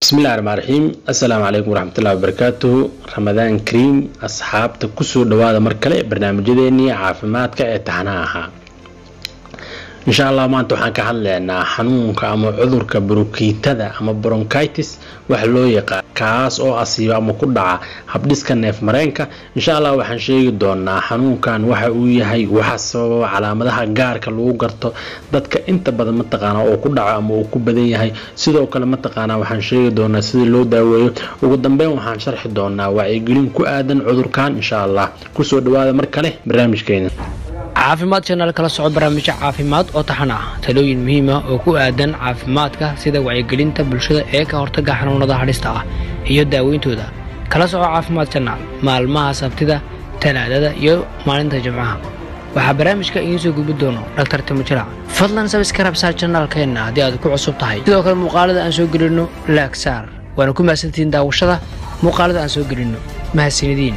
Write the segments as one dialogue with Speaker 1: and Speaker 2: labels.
Speaker 1: بسم الله الرحمن الرحيم السلام عليكم ورحمة الله وبركاته رمضان كريم أصحابتك كسور دوادا مركلة برنامجيني عافماتك اتحناها إن شاء الله ما أنتو حنك حلنا حنونك أما عذرك بروكيتدا أما برونكايتس وحلو يقع كاس أو أصيبا أما كدعا حبديسك نيف مرينكا إن شاء الله وحن شيء دونا حنون كان وحوي هاي وحسب على مدها جارك لو قرطو دتك أنت بدل متقانا أو كدعا أما أو كبدي هاي سيدو كلام متقانا وحن شيء دونا سيد لو داوي وقدام بين وحن شرح دونا وعيقولين كأدن عذر كان إن شاء الله كسور دوادا مركلة برنامج كينا
Speaker 2: caafimaad channel kala socod barnaamij caafimaad oo taxan ah talooyin muhiim ah oo ku aadan caafimaadka sida wacyigelinta bulshada ee ka hortagga xanuunada halista ah iyo daaweyntooda kala socod caafimaad channel maalmaha sabtida talaadada iyo maalinta jimcaha waxa barnaamijka idin soo gudbin doono Dr. Timotila fadlan subscribe sa channelkeena haddii aad ku cusub tahay sidoo kale muuqaalada aan soo gelino like saar waana ku mahadsantiin daawashada muuqaalada aan soo gelino mahadsanidin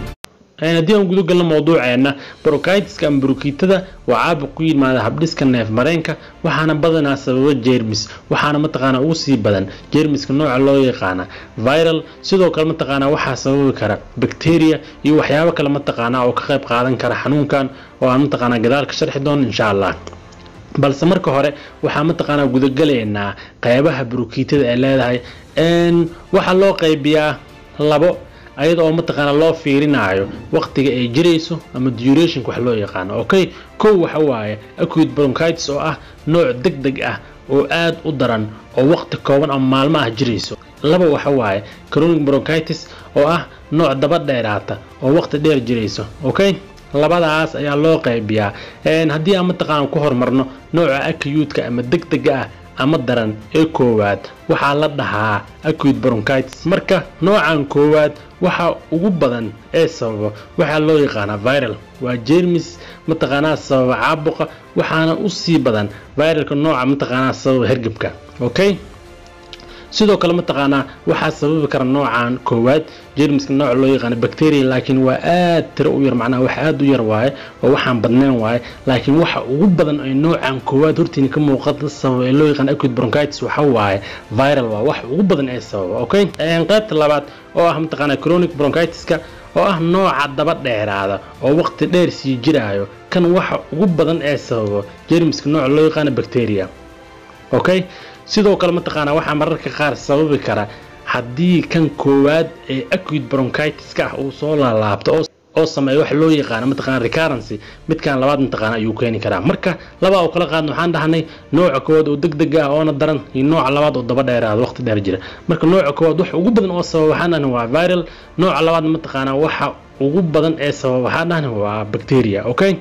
Speaker 1: haddii aan gudo galno mawduuceena bronchitis ama bronkitada waa caabuq ku yimaada habdhiska neef mareenka waxaana badanaa sababa jeermis waxaana mataqaana ugu sii badan jeermiska nooca loo yaqaan viral sidoo kale mataqaana waxa sababi kara bacteria iyo waxyaabo kale mataqaana oo ka qayb qaadan kara xanuunkan oo aan mataqaana gadaal ka sharxi doono insha Allah balse marka hore waxa mataqaana gudo galeena qaybaha bronkitada ee leedahay waxa loo qaybiyaa labo ayadoo mataqaana loo fiirinayo waqtiga ay jireyso ama duration wax loo yaqaan okay kow waxa waaye acute bronchitis oo ah nooc degdeg ah oo aad u daran oo waqti kooban ama maalmo ah jireyso laba waxa waaye chronic bronchitis oo ah nooc daba dheeraata oo waqti dheer jireyso okay labadaas ayaa loo qaybiyaa haddii aan mataqaana ku hormarno nooca acute ama degdeg ah ama daran ee koowaad waxa la dhahaa acute bronchitis marka noocan koowaad waxa ugu badan ee sababa waxa loo yaqaan viral waa jeermis mataqaana sababa caabuqa waxaana u sii badan viralka nooca mataqaana sababa hergebka okay sidoo kale mataqaana waxa sababi kara noocan koowaad jeermiska nooc loo yaqaan bacteria laakiin waa aad tiro u yar macnaha wax aad u yar waaye oo waxaan badneen waaye laakiin waxa ugu badan ay noocan koowaad hortiin ka muuqata sabab ee loo yaqaan acute bronchitis waxa waaye viral waa wax ugu badan ee sababa okay qaybta labaad oo ah mataqaana chronic bronchitiska oo ah nooca daba dheeraada oo waqti dheer sii jiraayo kan waxa ugu badan ee sababa jeermiska nooc loo yaqaan bacteria okay sidoo kale mataqaana waxa mararka qaar sababi kara haddii kan koowaad ee acute bronchitis ka uu soo laabto oo sameeyo wax loo yaqaan mataqaana recurrence midkan labaad mataqaana ayuu keeni karaa marka laba oo kala qaadno waxaan dhahnay nooca koowaad oo degdeg ah oo daran iyo nooca labaad oo daba dheeraad waqti dheer jira marka nooca koowaad wax ugu badan oo sabab waxaan dhahnay waa viral nooca labaad mataqaana waxa ugu badan ee sabab waxaan dhahnay waa bacteria okay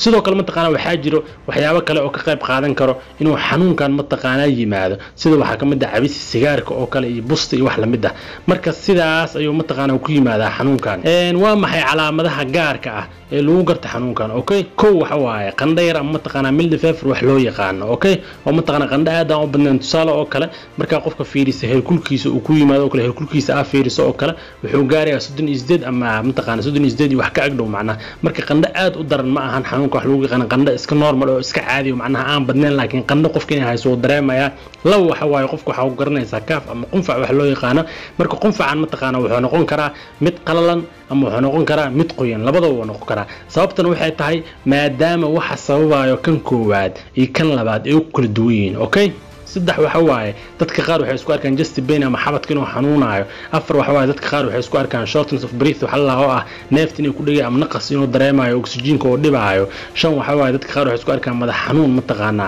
Speaker 1: sidoo kale mataqaana waxa jiro waxyaabo kale oo ka qayb qaadan karo inuu xanuunkan mataqaana yimaado sida waxa kamid ah cabis sigaarka oo kale iyo busta iyo wax la mid ah marka sidaas ayuu mataqaana ku yimaadaa xanuunkan waa maxay calaamadaha gaarka ah ee lagu garto xanuunkan okay kow waxa waaye qandheer ama mataqaana mild fever wax loo yaqaan okay oo mataqaana qandha aad u badnaan tusaale oo kale marka qofka fiirisa heerkulkiisa uu ku yimaado oo kale heerkulkiisa fiiriso oo kale wuxuu gaarayaa 38 ama mataqaana 38 wax ka agdhow macnaha marka qandha aad u daran ma ahan xanuunka wax lagu yaqaan qandha iska normal oo iska caadi ah macnaha aan badnaan laakiin qandha qofka inay hayso dareemaya law waxa waaye qofku waxa uu garanaysaa kaaf ama qunfac wax loo yaqaan marka qunfacan mataqaana wuxuu noqon karaa mid qalalan ama wuxuu noqon karaa mid qoyan labadaba wuu noqon karaa sababtan waxay tahay maadaama waxa sababayo kan koowaad iyo kan labaad ay kala duwan yihiin okay saddex waxa waaye dadka qaar waxay isku arkaan chest pain ama xabadka inuu xanuunayo afar waxa waaye dadka qaar waxay isku arkaan shortness of breath waxa la oo ah neefta inay ku dhigay ama naqas inuu dareemayo oxygen-ka oo dhibaayo shan waxa waaye dadka qaar waxay isku arkaan madax xanuun mataqaana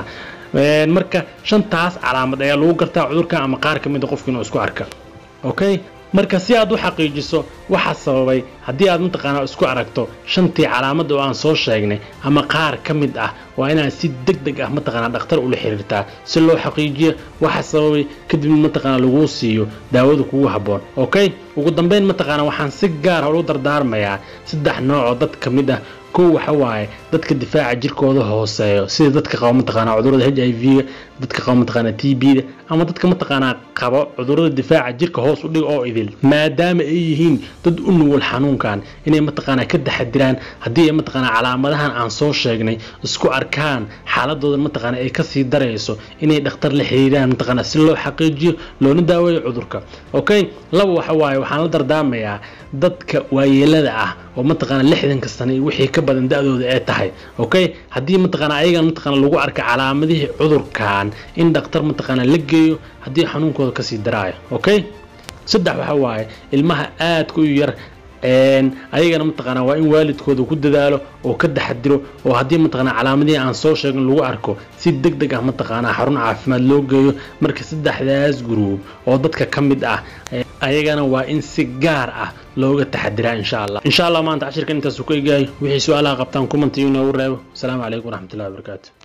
Speaker 1: marka shantaas calaamad ayaa lagu gartaa cudurka ama qaar kamid ah qofka inuu isku arka okay marka si aad u xaqiijiso waxa sababay haddii aad mataqaana isku aragto shantii calaamad oo aan soo sheegnay ama qaar kamid ah waa inaad si degdeg ah mataqaana dhakhtar ula xiriirtaa si loo xaqiijiyo waxa sababay kadib mataqaana lagu siiyo daawada kugu haboon okay ugu dambeyn mataqaana waxaan si gaar ah u dardaarmayaa saddex nooc oo dad kamid ah كو وحواي دتك دفاع جيركودا هوسيو سيده دتك قاوم تقانا عذورده HIV دتك قاوم تقانا TB ama dadka ma taqaana qabo cudurrada difaaca jirka hoos u dhig oo idil maadaama ay yihiin dad u nugul xanuunkan inay ma taqaana ka taxadiraan hadii ay ma taqaana calaamadahan aan soo sheegnay isku arkaan xaaladooda ma taqaana ay ka sii dareyso inay dhakhtar la xiriiraan ma taqaana si loo xaqiijiyo loona daaweeyo cudurka okay laba waxa waaye waxaan la dardaamayaa dadka waayeelada ah oo ma taqaana 60 sano wixii ka badan da'dooda ay tahay okay hadii ma taqaana ayaga ma taqaana lagu arko calaamadaha cudurkan in dhakhtar ma taqaana la geeyo hadii xanuunkooda ka sii daraayo okay saddex waxa waaye ilmaha aad ku yar ayagana ma taqaana waa in waalidkooda ku dadaalo oo ka taxadiro oo hadii ma taqaana calaamadaha aan soo sheegin lagu arko si degdeg ah ma taqaana xarun caafimaad loo geeyo marka saddexdaas group oo dadka kamid ah ayagana waa in si gaar ah looga taxadiraa insha Allah maanta cashirkan intaas ku eegay wixii su'aalaha qabtaan comment inoo reebo. Assalaamu alaykum wa rahmatullahi wa barakaatuh.